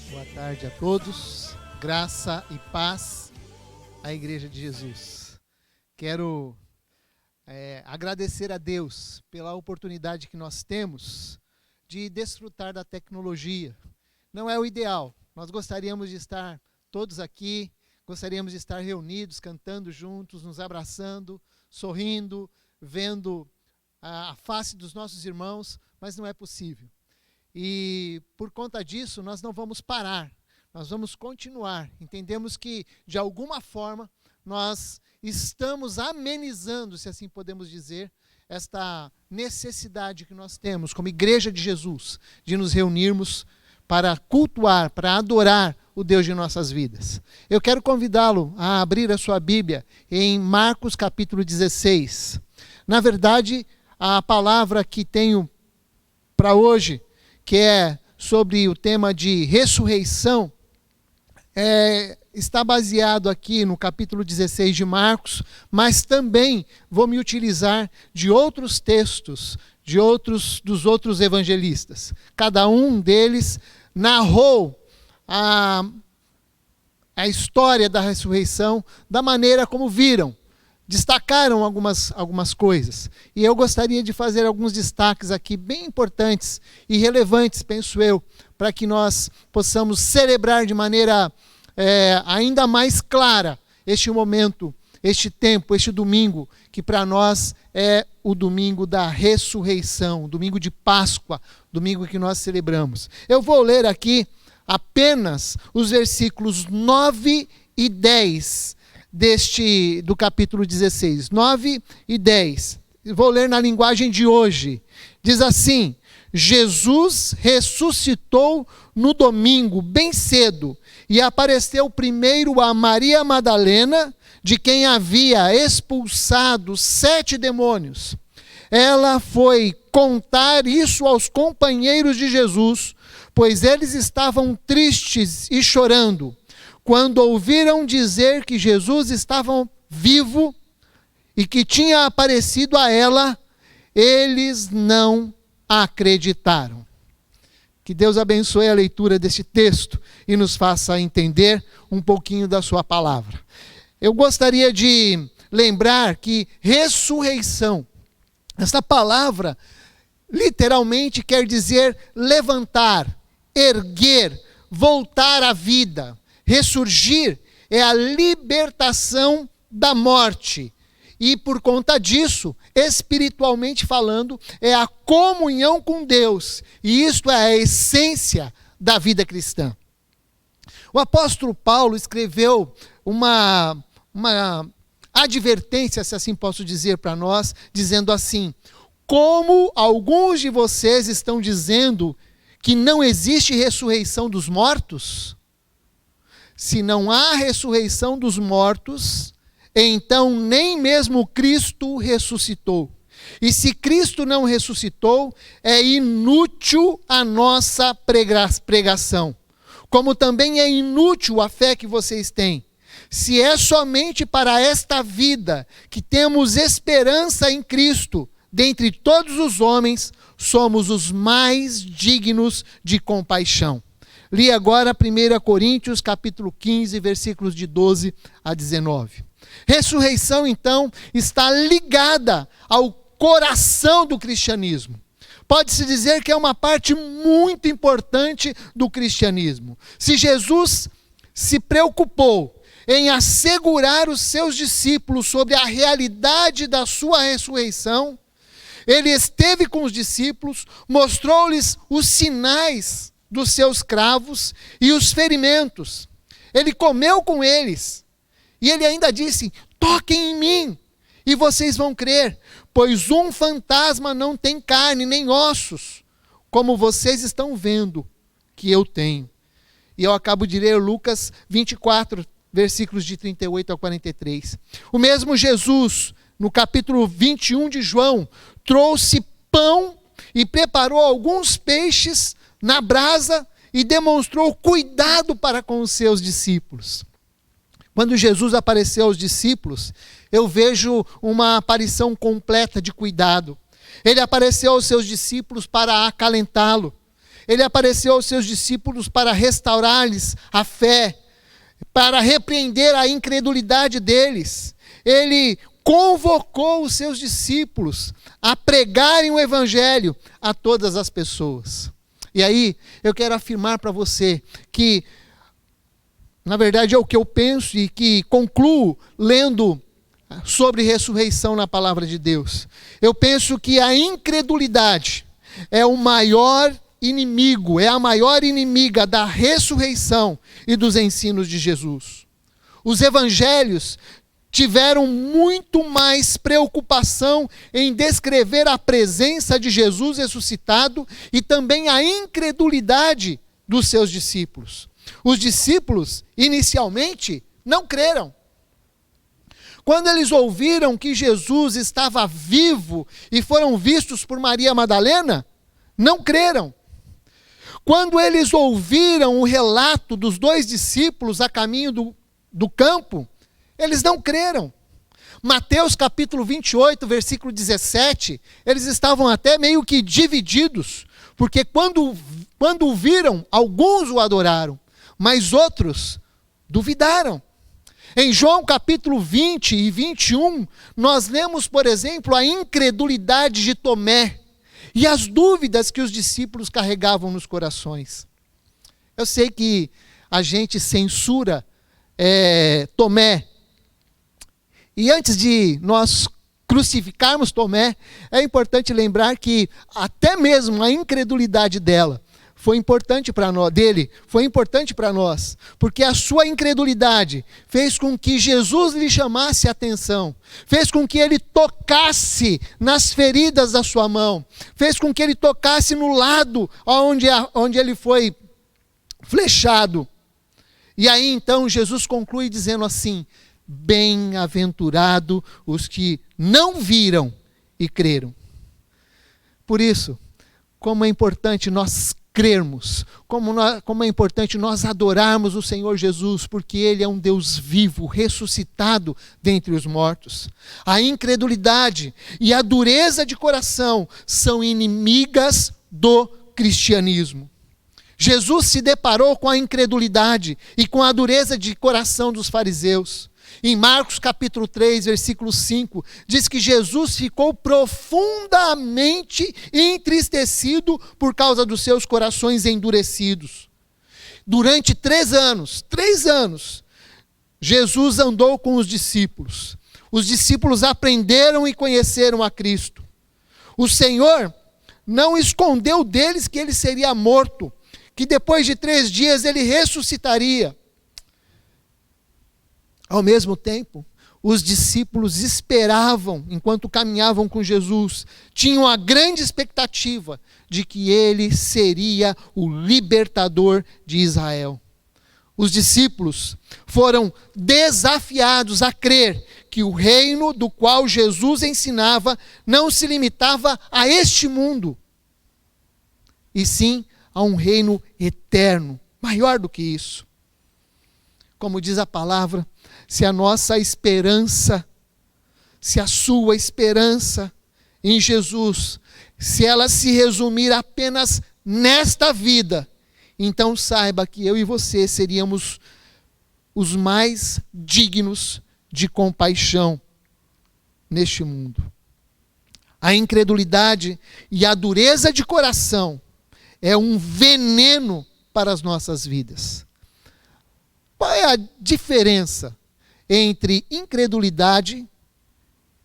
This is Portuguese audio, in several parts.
Boa tarde a todos, graça e paz à Igreja de Jesus. Quero agradecer a Deus pela oportunidade que nós temos de desfrutar da tecnologia. Não é o ideal, nós gostaríamos de estar todos aqui, gostaríamos de estar reunidos, cantando juntos, nos abraçando, sorrindo, vendo a face dos nossos irmãos, mas não é possível. E por conta disso, nós não vamos parar, nós vamos continuar. Entendemos que, de alguma forma, nós estamos amenizando, se assim podemos dizer, esta necessidade que nós temos como Igreja de Jesus, de nos reunirmos para cultuar, para adorar o Deus de nossas vidas. Eu quero convidá-lo a abrir a sua Bíblia em Marcos capítulo 16. Na verdade, a palavra que tenho para hoje, que é sobre o tema de ressurreição, está baseado aqui no capítulo 16 de Marcos, mas também vou me utilizar de outros textos, dos outros evangelistas. Cada um deles narrou a história da ressurreição da maneira como viram. Destacaram algumas coisas. E eu gostaria de fazer alguns destaques aqui bem importantes e relevantes, penso eu, para que nós possamos celebrar de maneira ainda mais clara este momento, este tempo, este domingo, que para nós é o domingo da ressurreição, o domingo de Páscoa, domingo que nós celebramos. Eu vou ler aqui apenas os versículos 9 e 10 do capítulo 16, 9 e 10. Vou ler na linguagem de hoje. Diz assim: Jesus ressuscitou no domingo, bem cedo, e apareceu primeiro a Maria Madalena, de quem havia expulsado 7 demônios. Ela foi contar isso aos companheiros de Jesus, pois eles estavam tristes e chorando. Quando ouviram dizer que Jesus estava vivo e que tinha aparecido a ela, eles não acreditaram. Que Deus abençoe a leitura deste texto e nos faça entender um pouquinho da sua palavra. Eu gostaria de lembrar que ressurreição, essa palavra literalmente quer dizer levantar, erguer, voltar à vida. Ressurgir é a libertação da morte. E por conta disso, espiritualmente falando, é a comunhão com Deus. E isto é a essência da vida cristã. O apóstolo Paulo escreveu uma advertência, se assim posso dizer para nós, dizendo assim: como alguns de vocês estão dizendo que não existe ressurreição dos mortos? Se não há ressurreição dos mortos, então nem mesmo Cristo ressuscitou. E se Cristo não ressuscitou, é inútil a nossa pregação. Como também é inútil a fé que vocês têm. Se é somente para esta vida que temos esperança em Cristo, dentre todos os homens, somos os mais dignos de compaixão. Li agora 1 Coríntios, capítulo 15, versículos de 12 a 19. Ressurreição, então, está ligada ao coração do cristianismo. Pode-se dizer que é uma parte muito importante do cristianismo. Se Jesus se preocupou em assegurar os seus discípulos sobre a realidade da sua ressurreição, ele esteve com os discípulos, mostrou-lhes os sinais dos seus cravos e os ferimentos. Ele comeu com eles. E ele ainda disse: toquem em mim e vocês vão crer, pois um fantasma não tem carne nem ossos, como vocês estão vendo que eu tenho. E eu acabo de ler Lucas 24, versículos de 38 a 43. O mesmo Jesus, no capítulo 21 de João, trouxe pão e preparou alguns peixes na brasa e demonstrou cuidado para com os seus discípulos. Quando Jesus apareceu aos discípulos, eu vejo uma aparição completa de cuidado. Ele apareceu aos seus discípulos para acalentá-lo. Ele apareceu aos seus discípulos para restaurar-lhes a fé, para repreender a incredulidade deles. Ele convocou os seus discípulos a pregarem o evangelho a todas as pessoas. E aí, eu quero afirmar para você que, na verdade, é o que eu penso e que concluo lendo sobre ressurreição na palavra de Deus. Eu penso que a incredulidade é o maior inimigo, é a maior inimiga da ressurreição e dos ensinos de Jesus. Os evangelhos tiveram muito mais preocupação em descrever a presença de Jesus ressuscitado e também a incredulidade dos seus discípulos. Os discípulos, inicialmente, não creram. Quando eles ouviram que Jesus estava vivo e foram vistos por Maria Madalena, não creram. Quando eles ouviram o relato dos 2 discípulos a caminho do campo, eles não creram. Mateus capítulo 28, versículo 17, eles estavam até meio que divididos, porque quando o viram, alguns o adoraram, mas outros duvidaram. Em João capítulo 20 e 21, nós lemos, por exemplo, a incredulidade de Tomé e as dúvidas que os discípulos carregavam nos corações. Eu sei que a gente censura Tomé, e antes de nós crucificarmos Tomé, é importante lembrar que até mesmo a incredulidade foi importante para nós, porque a sua incredulidade fez com que Jesus lhe chamasse a atenção, fez com que ele tocasse nas feridas da sua mão, fez com que ele tocasse no lado onde ele foi flechado. E aí então Jesus conclui dizendo assim: bem-aventurado os que não viram e creram. Por isso, como é importante nós crermos, como é importante nós adorarmos o Senhor Jesus, porque Ele é um Deus vivo, ressuscitado dentre os mortos. A incredulidade e a dureza de coração são inimigas do cristianismo. Jesus se deparou com a incredulidade e com a dureza de coração dos fariseus. Em Marcos capítulo 3, versículo 5, diz que Jesus ficou profundamente entristecido por causa dos seus corações endurecidos. Durante 3 anos, Jesus andou com os discípulos. Os discípulos aprenderam e conheceram a Cristo. O Senhor não escondeu deles que ele seria morto, que depois de 3 dias ele ressuscitaria. Ao mesmo tempo, os discípulos esperavam, enquanto caminhavam com Jesus, tinham a grande expectativa de que ele seria o libertador de Israel. Os discípulos foram desafiados a crer que o reino do qual Jesus ensinava não se limitava a este mundo, e sim a um reino eterno, maior do que isso. Como diz a palavra, se a nossa esperança, se a sua esperança em Jesus, se ela se resumir apenas nesta vida, então saiba que eu e você seríamos os mais dignos de compaixão neste mundo. A incredulidade e a dureza de coração é um veneno para as nossas vidas. Qual é a diferença entre incredulidade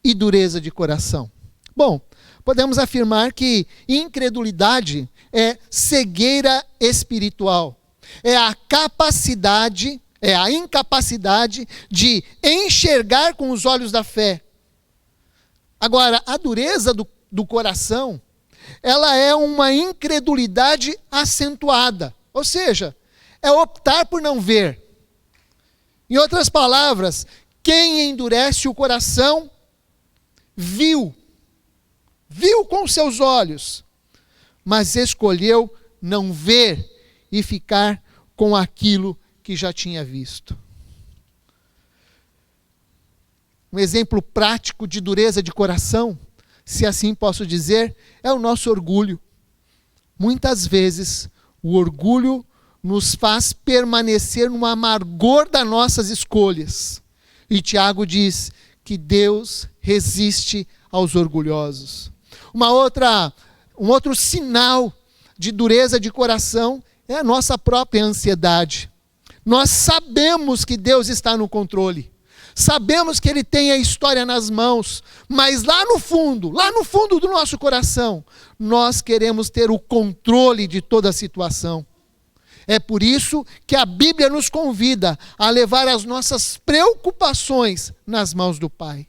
e dureza de coração? Bom, podemos afirmar que incredulidade é cegueira espiritual. É a incapacidade de enxergar com os olhos da fé. Agora, a dureza do coração, ela é uma incredulidade acentuada. Ou seja, é optar por não ver. Em outras palavras, quem endurece o coração, viu com seus olhos, mas escolheu não ver e ficar com aquilo que já tinha visto. Um exemplo prático de dureza de coração, se assim posso dizer, é o nosso orgulho. Muitas vezes, O orgulho nos faz permanecer no amargor das nossas escolhas. E Tiago diz que Deus resiste aos orgulhosos. Um outro sinal de dureza de coração é a nossa própria ansiedade. Nós sabemos que Deus está no controle. Sabemos que Ele tem a história nas mãos, mas lá no fundo do nosso coração, nós queremos ter o controle de toda a situação. É por isso que a Bíblia nos convida a levar as nossas preocupações nas mãos do Pai.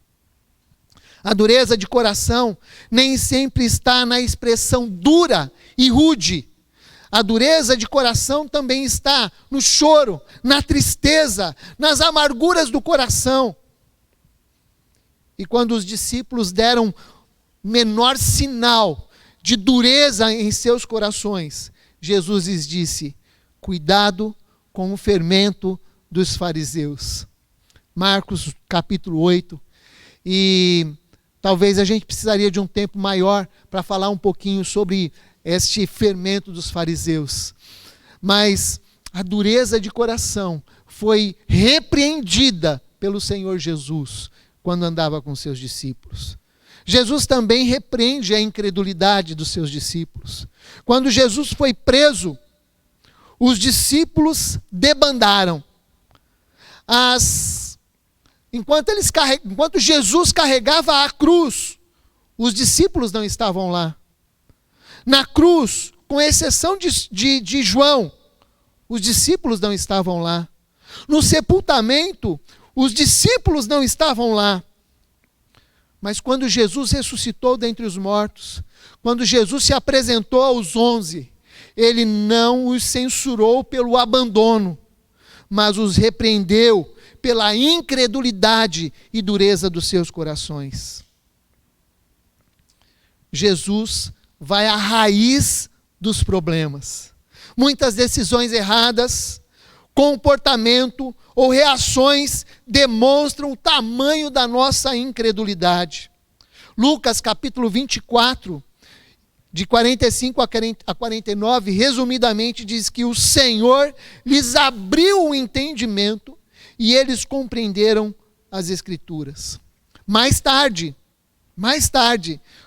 A dureza de coração nem sempre está na expressão dura e rude. A dureza de coração também está no choro, na tristeza, nas amarguras do coração. E quando os discípulos deram menor sinal de dureza em seus corações, Jesus lhes disse: cuidado com o fermento dos fariseus. Marcos capítulo 8. E talvez a gente precisaria de um tempo maior para falar um pouquinho sobre este fermento dos fariseus. Mas a dureza de coração foi repreendida pelo Senhor Jesus quando andava com seus discípulos. Jesus também repreende a incredulidade dos seus discípulos. Quando Jesus foi preso, os discípulos debandaram. Enquanto Jesus carregava a cruz, os discípulos não estavam lá. Na cruz, com exceção de João, os discípulos não estavam lá. No sepultamento, os discípulos não estavam lá. Mas quando Jesus ressuscitou dentre os mortos, quando Jesus se apresentou aos 11, Ele não os censurou pelo abandono, mas os repreendeu pela incredulidade e dureza dos seus corações. Jesus vai à raiz dos problemas. Muitas decisões erradas, comportamento ou reações demonstram o tamanho da nossa incredulidade. Lucas capítulo 24, de 45 a 49, resumidamente diz que o Senhor lhes abriu o entendimento e eles compreenderam as Escrituras. Mais tarde,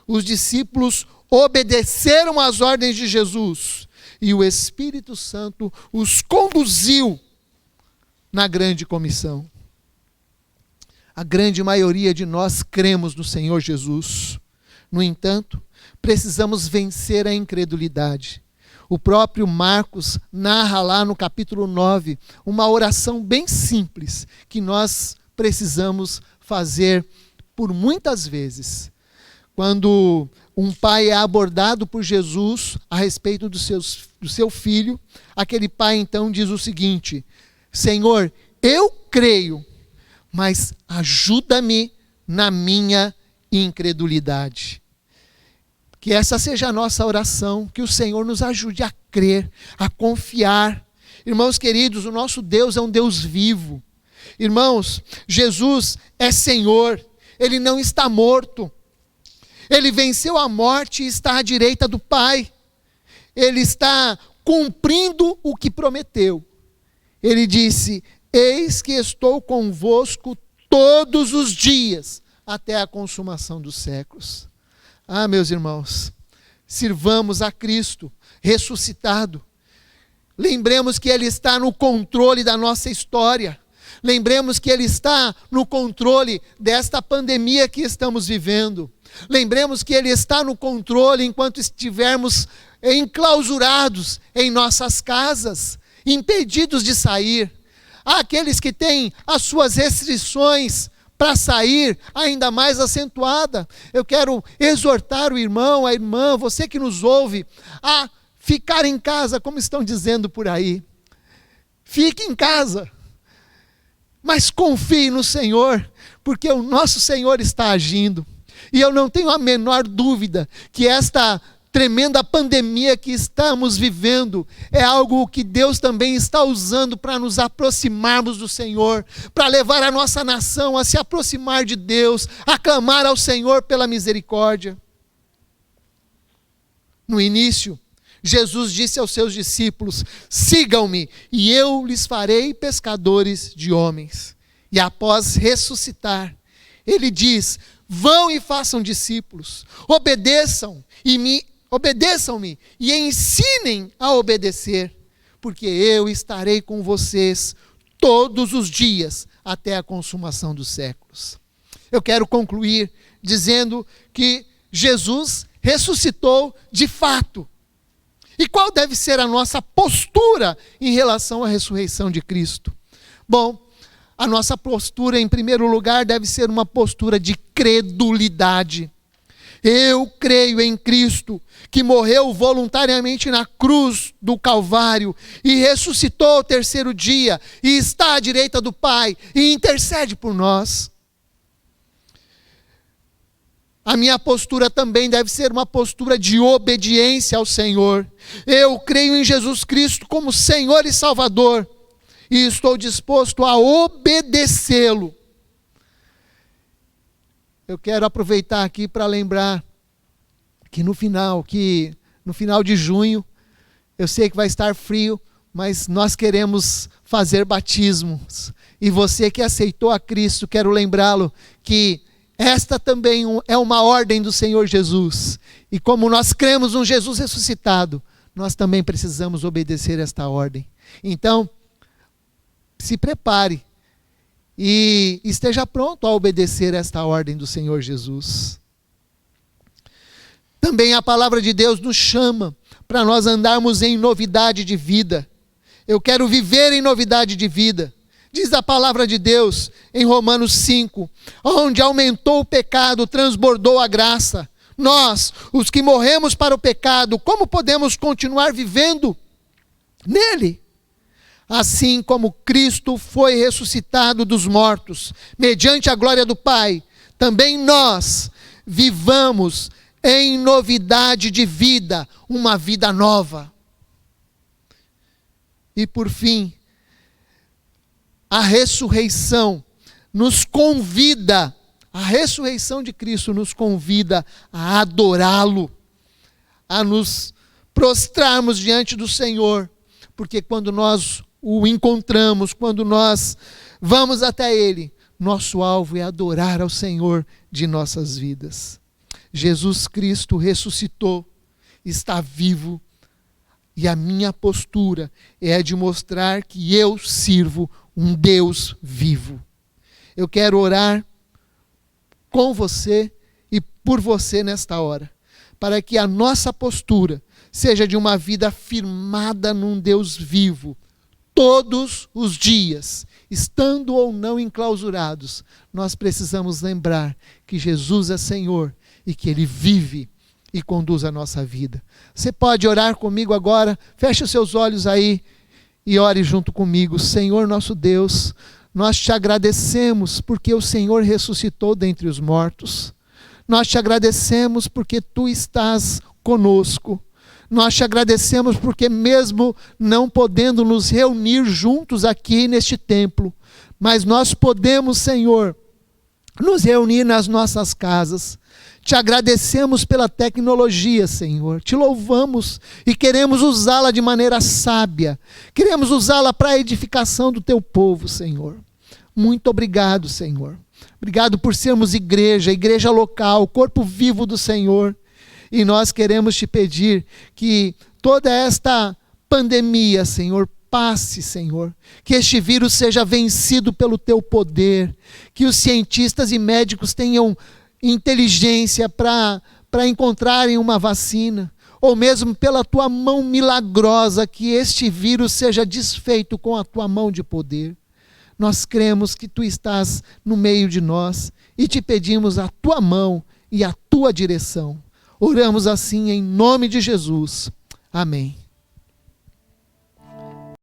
os discípulos obedeceram às ordens de Jesus e o Espírito Santo os conduziu na grande comissão. A grande maioria de nós cremos no Senhor Jesus. No entanto, precisamos vencer a incredulidade. O próprio Marcos narra lá no capítulo 9 uma oração bem simples que nós precisamos fazer por muitas vezes. Quando um pai é abordado por Jesus a respeito do seu filho, aquele pai então diz o seguinte: Senhor, eu creio, mas ajuda-me na minha incredulidade. Que essa seja a nossa oração, que o Senhor nos ajude a crer, a confiar. Irmãos queridos, o nosso Deus é um Deus vivo. Irmãos, Jesus é Senhor, Ele não está morto. Ele venceu a morte e está à direita do Pai. Ele está cumprindo o que prometeu. Ele disse: eis que estou convosco todos os dias, até a consumação dos séculos. Ah, meus irmãos, sirvamos a Cristo ressuscitado. Lembremos que Ele está no controle da nossa história. Lembremos que Ele está no controle desta pandemia que estamos vivendo. Lembremos que Ele está no controle enquanto estivermos enclausurados em nossas casas, impedidos de sair. Há aqueles que têm as suas restrições para sair ainda mais acentuada. Eu quero exortar o irmão, a irmã, você que nos ouve, a ficar em casa, como estão dizendo por aí. Fique em casa, mas confie no Senhor, porque o nosso Senhor está agindo. E eu não tenho a menor dúvida que esta tremenda pandemia que estamos vivendo é algo que Deus também está usando para nos aproximarmos do Senhor, para levar a nossa nação a se aproximar de Deus, a clamar ao Senhor pela misericórdia. No início, Jesus disse aos seus discípulos: sigam-me e eu lhes farei pescadores de homens. E após ressuscitar, ele diz: vão e façam discípulos, obedeçam-me e ensinem a obedecer, porque eu estarei com vocês todos os dias até a consumação dos séculos. Eu quero concluir dizendo que Jesus ressuscitou de fato. E qual deve ser a nossa postura em relação à ressurreição de Cristo? Bom, a nossa postura, em primeiro lugar, deve ser uma postura de credulidade. Eu creio em Cristo, que morreu voluntariamente na cruz do Calvário e ressuscitou ao terceiro dia e está à direita do Pai e intercede por nós. A minha postura também deve ser uma postura de obediência ao Senhor. Eu creio em Jesus Cristo como Senhor e Salvador e estou disposto a obedecê-lo. Eu quero aproveitar aqui para lembrar que no final de junho, eu sei que vai estar frio, mas nós queremos fazer batismos. E você que aceitou a Cristo, quero lembrá-lo que esta também é uma ordem do Senhor Jesus. E como nós cremos num Jesus ressuscitado, nós também precisamos obedecer esta ordem. Então, se prepare e esteja pronto a obedecer esta ordem do Senhor Jesus. Também a palavra de Deus nos chama para nós andarmos em novidade de vida. Eu quero viver em novidade de vida. Diz a palavra de Deus em Romanos 5, onde aumentou o pecado, transbordou a graça. Nós, os que morremos para o pecado, como podemos continuar vivendo nele? Assim como Cristo foi ressuscitado dos mortos, mediante a glória do Pai, também nós vivamos em novidade de vida, uma vida nova. E por fim, a ressurreição nos convida, a ressurreição de Cristo nos convida a adorá-lo, a nos prostrarmos diante do Senhor, porque quando nós o encontramos, quando nós vamos até Ele, nosso alvo é adorar ao Senhor de nossas vidas. Jesus Cristo ressuscitou, está vivo, e a minha postura é a de mostrar que eu sirvo um Deus vivo. Eu quero orar com você e por você nesta hora, para que a nossa postura seja de uma vida firmada num Deus vivo, todos os dias, estando ou não enclausurados. Nós precisamos lembrar que Jesus é Senhor e que Ele vive e conduz a nossa vida. Você pode orar comigo agora? Feche os seus olhos aí e ore junto comigo. Senhor nosso Deus, nós te agradecemos porque o Senhor ressuscitou dentre os mortos. Nós te agradecemos porque Tu estás conosco. Nós te agradecemos porque mesmo não podendo nos reunir juntos aqui neste templo, mas nós podemos, Senhor, nos reunir nas nossas casas. Te agradecemos pela tecnologia, Senhor. Te louvamos e queremos usá-la de maneira sábia. Queremos usá-la para a edificação do Teu povo, Senhor. Muito obrigado, Senhor. Obrigado por sermos igreja local, corpo vivo do Senhor. E nós queremos Te pedir que toda esta pandemia, Senhor, passe, Senhor. Que este vírus seja vencido pelo Teu poder. Que os cientistas e médicos tenham inteligência para encontrarem uma vacina, ou mesmo pela Tua mão milagrosa, que este vírus seja desfeito com a Tua mão de poder. Nós cremos que Tu estás no meio de nós e Te pedimos a Tua mão e a Tua direção. Oramos assim em nome de Jesus. Amém.